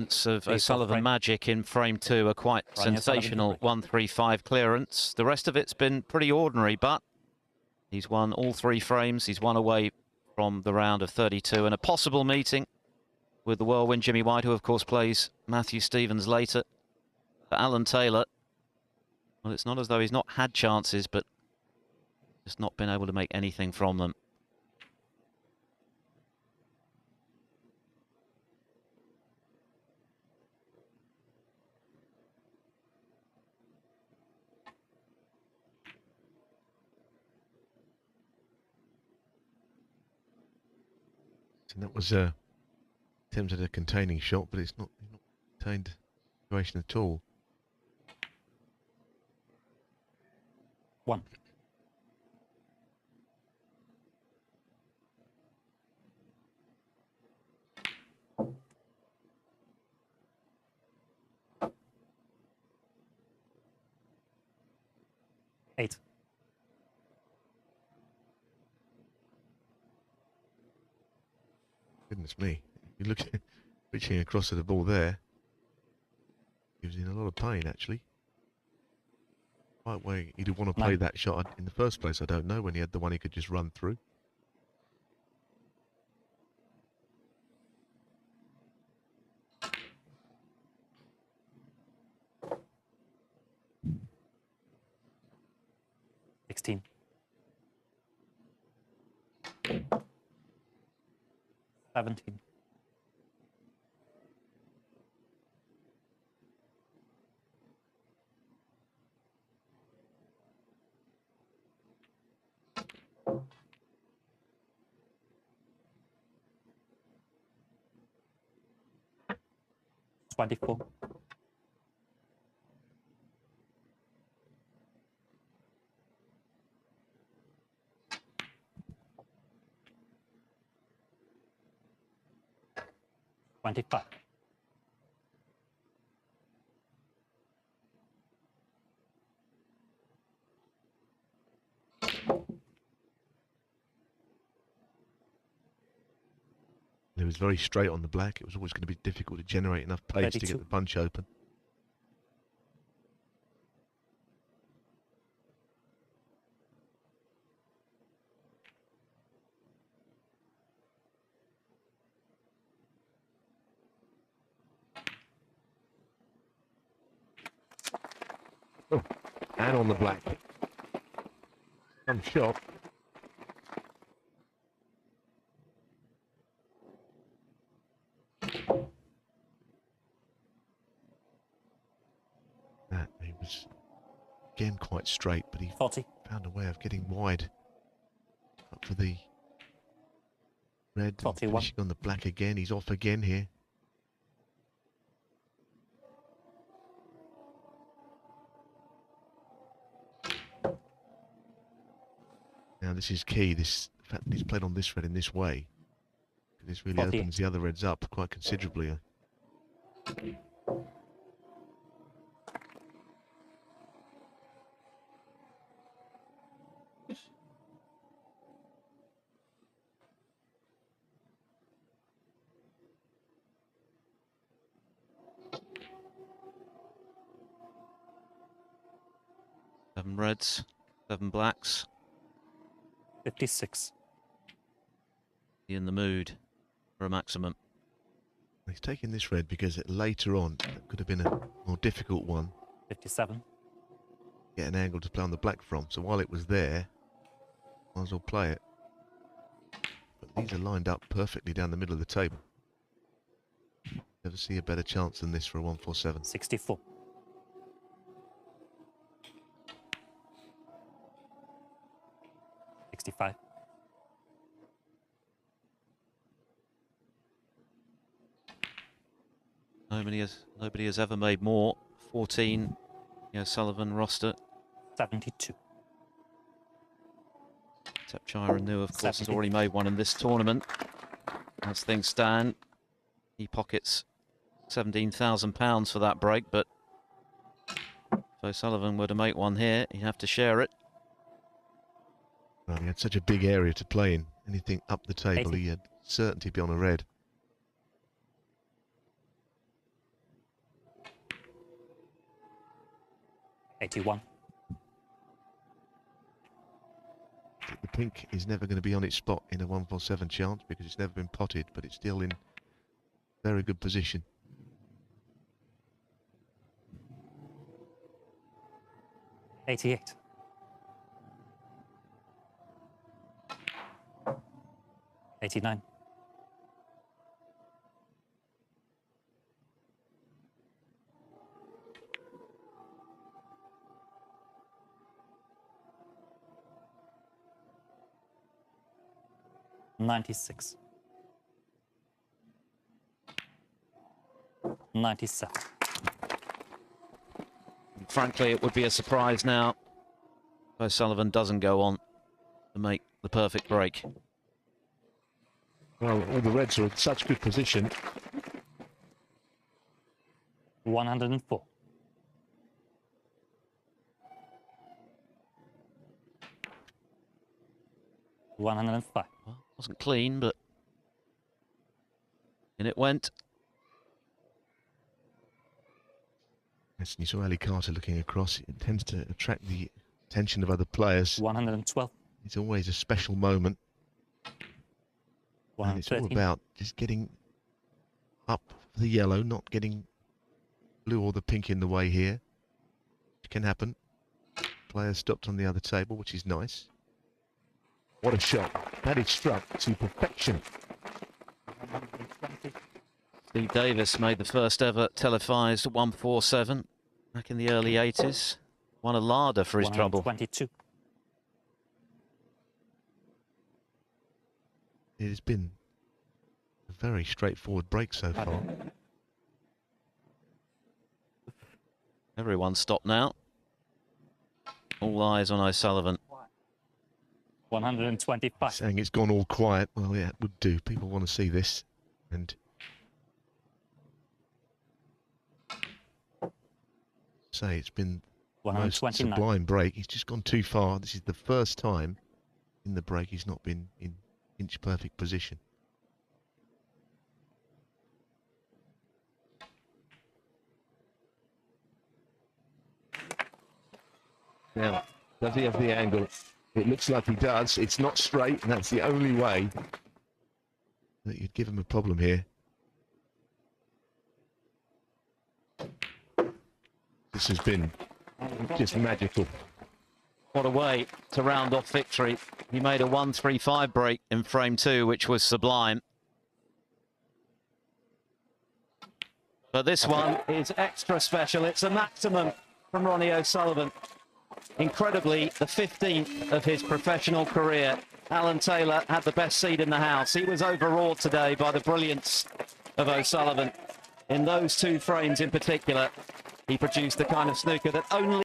Of O'Sullivan magic in frame 2, a quite sensational 135 clearance. The rest of it's been pretty ordinary, but he's won all 3 frames. He's one away from the round of 32 and a possible meeting with the whirlwind Jimmy White, who of course plays Matthew Stevens later. For Alan Taylor, well, it's not as though he's not had chances, but just not been able to make anything from them. And that was attempted a containing shot, but it's not contained the situation at all. 1. Eight. Goodness me. You look at reaching across to the ball there. He was in a lot of pain, actually. Right way he'd want to play that shot in the first place, I don't know, when he had the one he could just run through. $16. 17. $24. 25. It was very straight on the black. It was always going to be difficult to generate enough pace 32. to get the punch open. Oh, and on the black. Some shot. He was again quite straight, but he 40. found a way of getting wide up for the red. 41. Finishing on the black again. He's off again here. Now this is key, the fact that he's played on this red in this way. This really 48. opens the other reds up quite considerably. Seven reds, 7 blacks. 56. In the mood for a maximum. He's taking this red because later on it could have been a more difficult one. 57. Get an angle to play on the black from. So while it was there, might as well play it. But these are lined up perfectly down the middle of the table. Never see a better chance than this for a 147. 64. 65. Nobody has ever made more. 14, Sullivan roster. 72. Tepchira New, of course, has already made one in this tournament. As things stand, he pockets £17,000 for that break, but if O'Sullivan were to make one here, he'd have to share it. Well, he had such a big area to play in. Anything up the table, 80. he had certainty to be on a red. 81. The pink is never going to be on its spot in a 147 chance because it's never been potted, but it's still in very good position. 88. 89. 96. 97. Frankly, it would be a surprise now if O'Sullivan doesn't go on to make the perfect break. Well, all the reds are in such good position. 104. 105. Well, wasn't clean, but in it went. Yes, and you saw Ali Carter looking across. It tends to attract the attention of other players. 112. It's always a special moment. And it's all 113. about just getting up for the yellow, not getting blue or the pink in the way here. It can happen. Player stopped on the other table, which is nice. What a shot. That is struck to perfection. 120. Steve Davis made the first ever televised 147 back in the early 80s. Won a larder for his trouble. 122. It has been a very straightforward break so far. Everyone stopped now. All eyes on O'Sullivan. 125. Saying it's gone all quiet. Well, yeah, it would do. People want to see this. And say it's been the most 129. sublime break. He's just gone too far. This is the first time in the break he's not been in inch perfect position. Now, does he have the angle? It looks like he does. It's not straight, and that's the only way that you'd give him a problem here. This has been just magical. What a way to round off victory. He made a 1-3-5 break in frame 2, which was sublime. But this one is extra special. It's a maximum from Ronnie O'Sullivan. Incredibly, the 15th of his professional career. Alan Taylor had the best seed in the house. He was overawed today by the brilliance of O'Sullivan. In those two frames in particular, he produced the kind of snooker that only